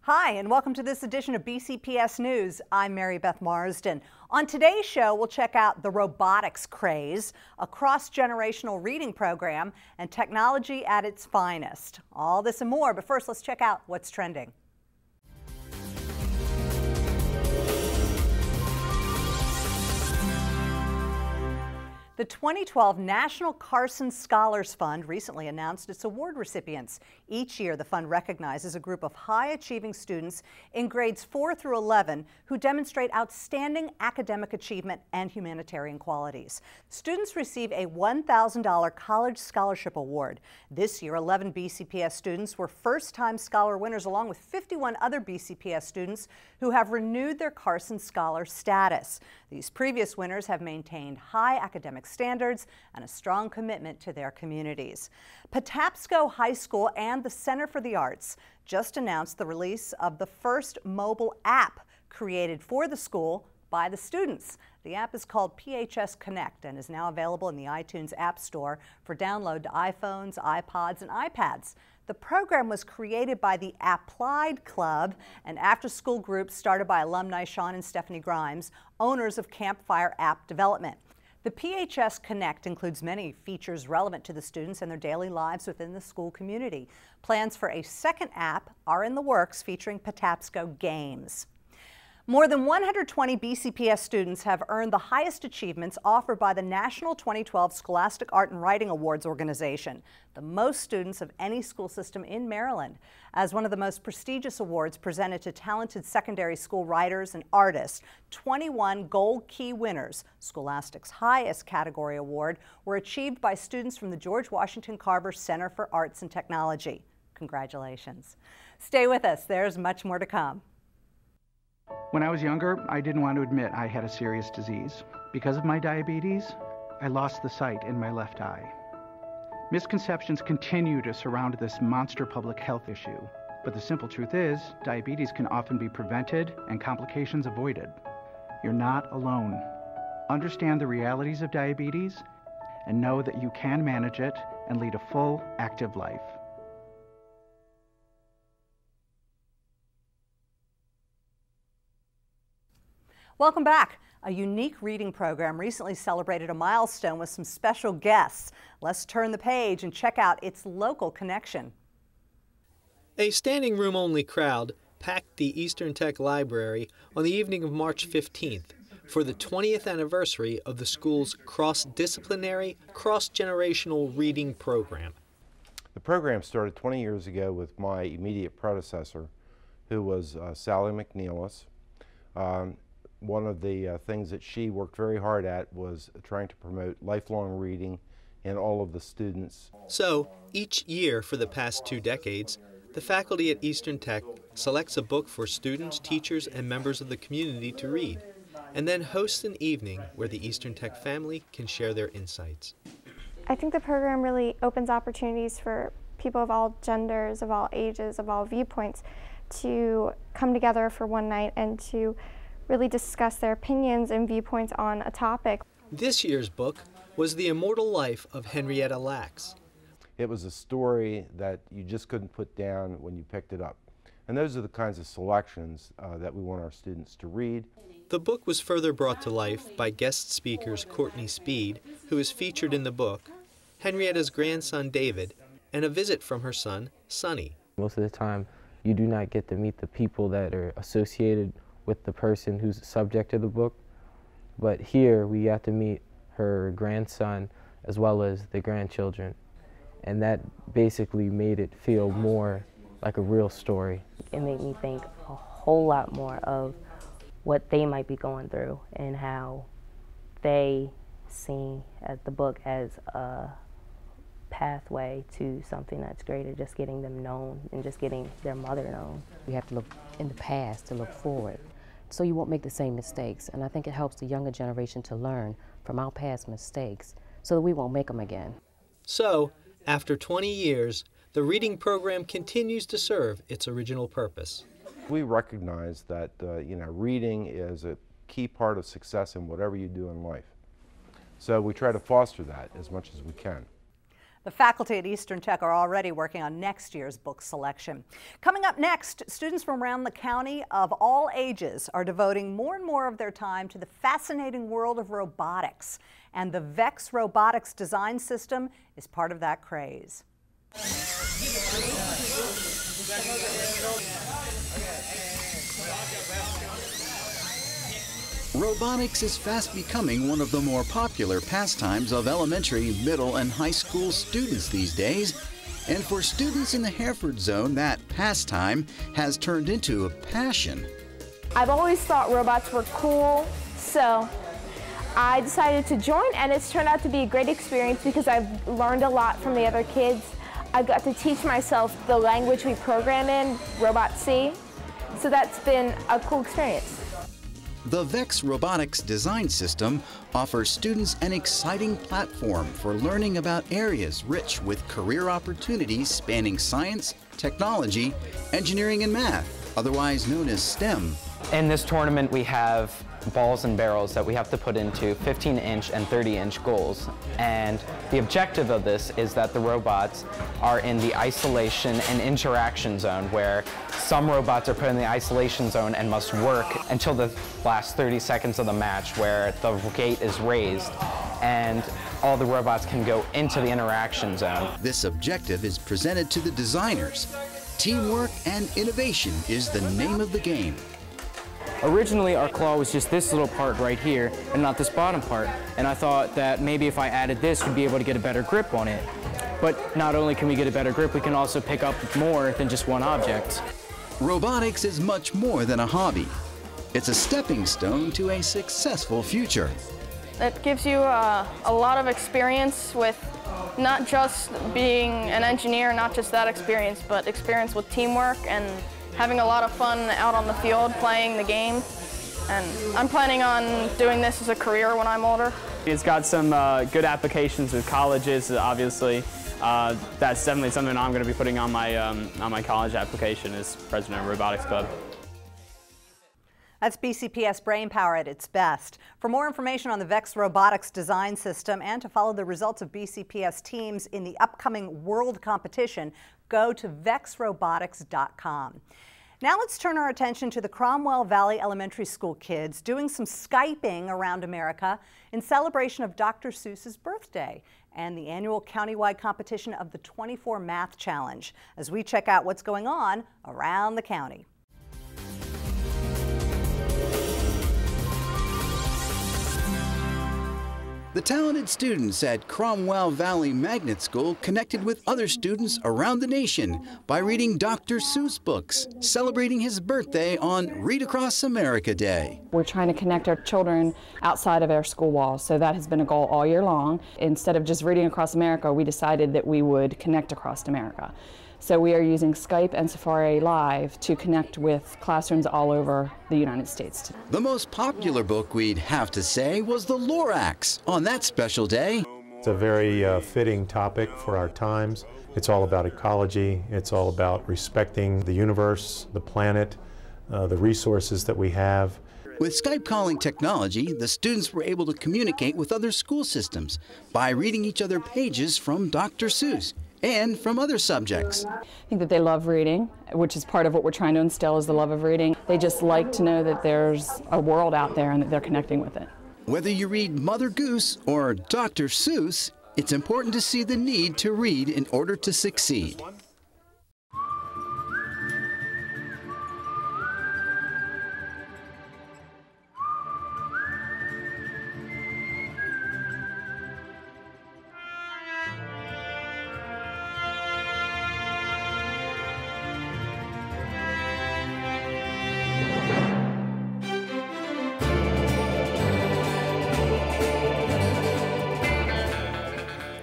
Hi, and welcome to this edition of BCPS News. I'm Mary Beth Marsden. On today's show, we'll check out the robotics craze, a cross-generational reading program, and technology at its finest. All this and more, but first let's check out what's trending. The 2012 National Carson Scholars Fund recently announced its award recipients. Each year, the fund recognizes a group of high-achieving students in grades 4 through 11 who demonstrate outstanding academic achievement and humanitarian qualities. Students receive a $1,000 college scholarship award. This year, 11 BCPS students were first-time scholar winners, along with 51 other BCPS students who have renewed their Carson Scholar status. These previous winners have maintained high academic standards and a strong commitment to their communities. Patapsco High School and the Center for the Arts just announced the release of the first mobile app created for the school by the students. The app is called PHS Connect and is now available in the iTunes App Store for download to iPhones, iPods, and iPads. The program was created by the Applied Club, an after-school group started by alumni Sean and Stephanie Grimes, owners of Campfire App Development. The PHS Connect includes many features relevant to the students and their daily lives within the school community. Plans for a second app are in the works, featuring Patapsco games. More than 120 BCPS students have earned the highest achievements offered by the National 2012 Scholastic Art and Writing Awards organization, the most students of any school system in Maryland. As one of the most prestigious awards presented to talented secondary school writers and artists, 21 Gold Key winners, Scholastic's highest category award, were achieved by students from the George Washington Carver Center for Arts and Technology. Congratulations. Stay with us, there's much more to come. When I was younger, I didn't want to admit I had a serious disease. Because of my diabetes, I lost the sight in my left eye. Misconceptions continue to surround this monster public health issue. But the simple truth is, diabetes can often be prevented and complications avoided. You're not alone. Understand the realities of diabetes and know that you can manage it and lead a full, active life. Welcome back. A unique reading program recently celebrated a milestone with some special guests. Let's turn the page and check out its local connection. A standing room only crowd packed the Eastern Tech Library on the evening of March 15th for the 20th anniversary of the school's cross-disciplinary, cross-generational reading program. The program started 20 years ago with my immediate predecessor, who was Sally McNeilis. One of the things that she worked very hard at was trying to promote lifelong reading in all of the students. So, each year for the past 2 decades, the faculty at Eastern Tech selects a book for students, teachers, and members of the community to read, and then hosts an evening where the Eastern Tech family can share their insights. I think the program really opens opportunities for people of all genders, of all ages, of all viewpoints to come together for one night and to really discuss their opinions and viewpoints on a topic. This year's book was The Immortal Life of Henrietta Lacks. It was a story that you just couldn't put down when you picked it up. And those are the kinds of selections that we want our students to read. The book was further brought to life by guest speakers Courtney Speed, who is featured in the book, Henrietta's grandson David, and a visit from her son, Sonny. Most of the time, you do not get to meet the people that are associated with the person who's the subject of the book, but here we got to meet her grandson as well as the grandchildren, and that basically made it feel more like a real story. It made me think a whole lot more of what they might be going through and how they see the book as a pathway to something that's greater, just getting them known and just getting their mother known. We have to look in the past to look forward, so you won't make the same mistakes. And I think it helps the younger generation to learn from our past mistakes so that we won't make them again. So, after 20 years, the reading program continues to serve its original purpose. We recognize that reading is a key part of success in whatever you do in life. So we try to foster that as much as we can. The faculty at Eastern Tech are already working on next year's book selection. Coming up next, students from around the county of all ages are devoting more and more of their time to the fascinating world of robotics. And the VEX Robotics design system is part of that craze. Robotics is fast becoming one of the more popular pastimes of elementary, middle, and high school students these days. And for students in the Hereford zone, that pastime has turned into a passion. I've always thought robots were cool, so I decided to join, and it's turned out to be a great experience because I've learned a lot from the other kids. I got to teach myself the language we program in, Robot C, so that's been a cool experience. The VEX Robotics design system offers students an exciting platform for learning about areas rich with career opportunities spanning science, technology, engineering, and math, otherwise known as STEM. In this tournament, we have balls and barrels that we have to put into 15-inch and 30-inch goals. And the objective of this is that the robots are in the isolation and interaction zone, where some robots are put in the isolation zone and must work until the last 30 seconds of the match, where the gate is raised and all the robots can go into the interaction zone. This objective is presented to the designers. Teamwork and innovation is the name of the game. Originally, our claw was just this little part right here and not this bottom part. And I thought that maybe if I added this, we'd be able to get a better grip on it. But not only can we get a better grip, we can also pick up more than just one object. Robotics is much more than a hobby. It's a stepping stone to a successful future. It gives you a lot of experience with not just being an engineer, not just that experience, but experience with teamwork and having a lot of fun out on the field playing the game. And I'm planning on doing this as a career when I'm older. It's got some good applications with colleges, obviously. That's definitely something I'm going to be putting on my college application as president of Robotics Club. That's BCPS brainpower at its best. For more information on the VEX Robotics design system and to follow the results of BCPS teams in the upcoming world competition, go to vexrobotics.com. Now let's turn our attention to the Cromwell Valley Elementary School kids doing some Skyping around America in celebration of Dr. Seuss's birthday and the annual countywide competition of the 24 Math Challenge, as we check out what's going on around the county. The talented students at Cromwell Valley Magnet School connected with other students around the nation by reading Dr. Seuss books, celebrating his birthday on Read Across America Day. We're trying to connect our children outside of our school walls, so that has been a goal all year long. Instead of just reading across America, we decided that we would connect across America. So we are using Skype and Safari Live to connect with classrooms all over the United States. The most popular book, we'd have to say, was The Lorax on that special day. It's a very fitting topic for our times. It's all about ecology. It's all about respecting the universe, the planet, the resources that we have. With Skype calling technology, the students were able to communicate with other school systems by reading each other pages from Dr. Seuss and from other subjects. I think that they love reading, which is part of what we're trying to instill is the love of reading. They just like to know that there's a world out there and that they're connecting with it. Whether you read Mother Goose or Dr. Seuss, it's important to see the need to read in order to succeed.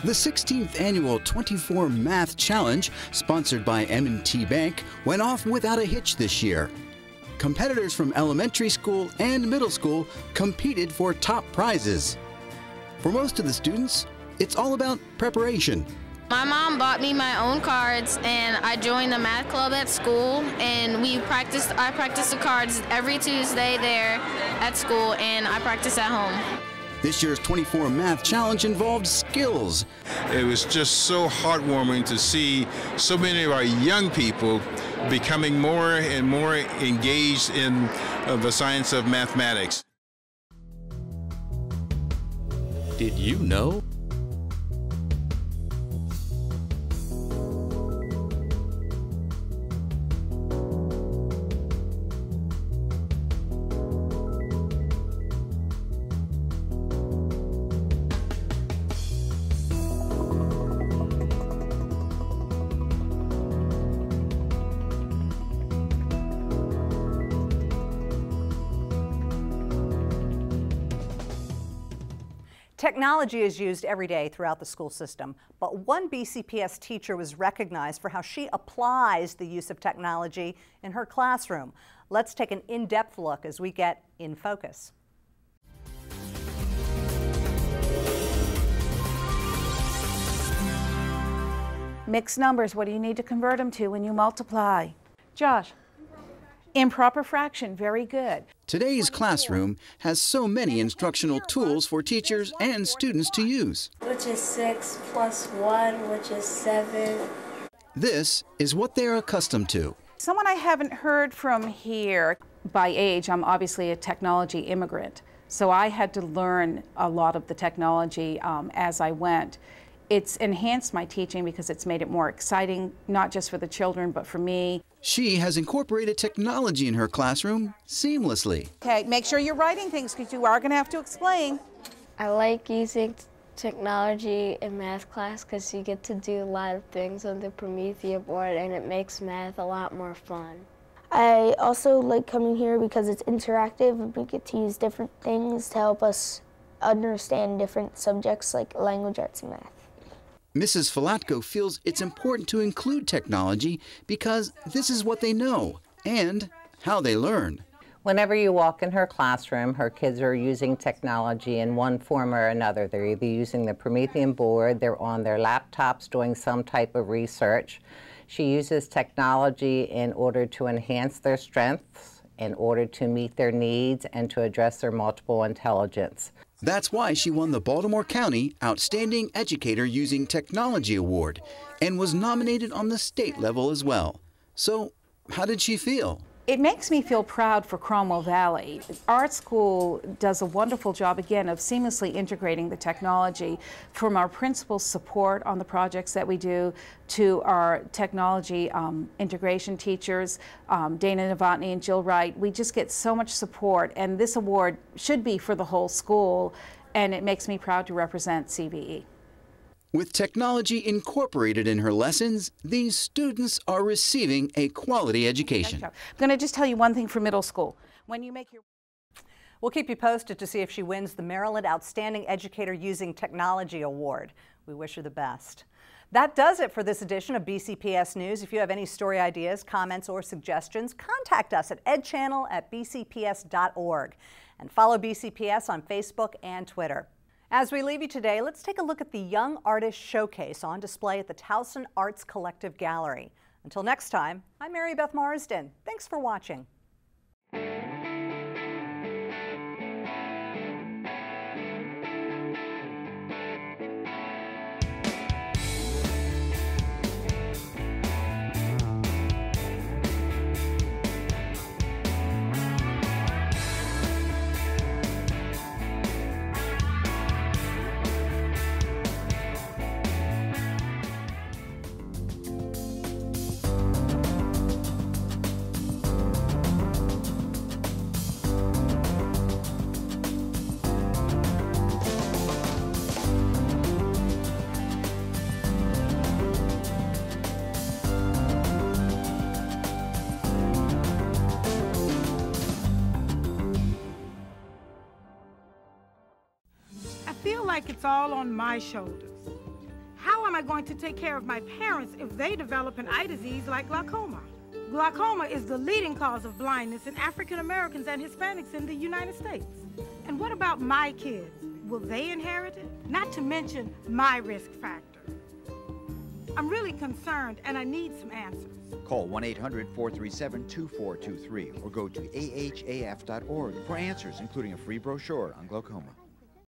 The 16th annual 24 Math Challenge, sponsored by M&T Bank, went off without a hitch this year. Competitors from elementary school and middle school competed for top prizes. For most of the students, it's all about preparation. My mom bought me my own cards, and I joined the math club at school, and I practice the cards every Tuesday there at school, and I practice at home. This year's 24 Math Challenge involved skills. It was just so heartwarming to see so many of our young people becoming more and more engaged in the science of mathematics. Did you know? Technology is used every day throughout the school system, but one BCPS teacher was recognized for how she applies the use of technology in her classroom. Let's take an in-depth look as we get In Focus. Mixed numbers, what do you need to convert them to when you multiply? Josh, improper fraction, very good. Today's classroom has so many instructional tools for teachers and students to use. Which is 6 plus 1, which is 7. This is what they're accustomed to. Someone I haven't heard from here. By age, I'm obviously a technology immigrant, so I had to learn a lot of the technology as I went. It's enhanced my teaching because it's made it more exciting, not just for the children, but for me. She has incorporated technology in her classroom seamlessly. Okay, make sure you're writing things because you are going to have to explain. I like using technology in math class because you get to do a lot of things on the Prometheus board and it makes math a lot more fun. I also like coming here because it's interactive and we get to use different things to help us understand different subjects like language arts and math. Mrs. Falatko feels it's important to include technology because this is what they know and how they learn. Whenever you walk in her classroom, her kids are using technology in one form or another. They're either using the Prometheus board, they're on their laptops doing some type of research. She uses technology in order to enhance their strengths, in order to meet their needs, and to address their multiple intelligence. That's why she won the Baltimore County Outstanding Educator Using Technology Award and was nominated on the state level as well. So, how did she feel? It makes me feel proud for Cromwell Valley. Our school does a wonderful job, again, of seamlessly integrating the technology from our principal's support on the projects that we do to our technology integration teachers, Dana Novotny and Jill Wright. We just get so much support, and this award should be for the whole school, and it makes me proud to represent CVE. With technology incorporated in her lessons, these students are receiving a quality education. I'm going to just tell you one thing for middle school. When you make your... We'll keep you posted to see if she wins the Maryland Outstanding Educator Using Technology Award. We wish her the best. That does it for this edition of BCPS News. If you have any story ideas, comments, or suggestions, contact us at edchannel@bcps.org and follow BCPS on Facebook and Twitter. As we leave you today, let's take a look at the Young Artist Showcase on display at the Towson Arts Collective Gallery. Until next time, I'm Mary Beth Marsden. Thanks for watching. It's all on my shoulders. How am I going to take care of my parents if they develop an eye disease like glaucoma? Glaucoma is the leading cause of blindness in African Americans and Hispanics in the United States. And what about my kids? Will they inherit it? Not to mention my risk factor. I'm really concerned and I need some answers. Call 1-800-437-2423 or go to ahaf.org for answers, including a free brochure on glaucoma.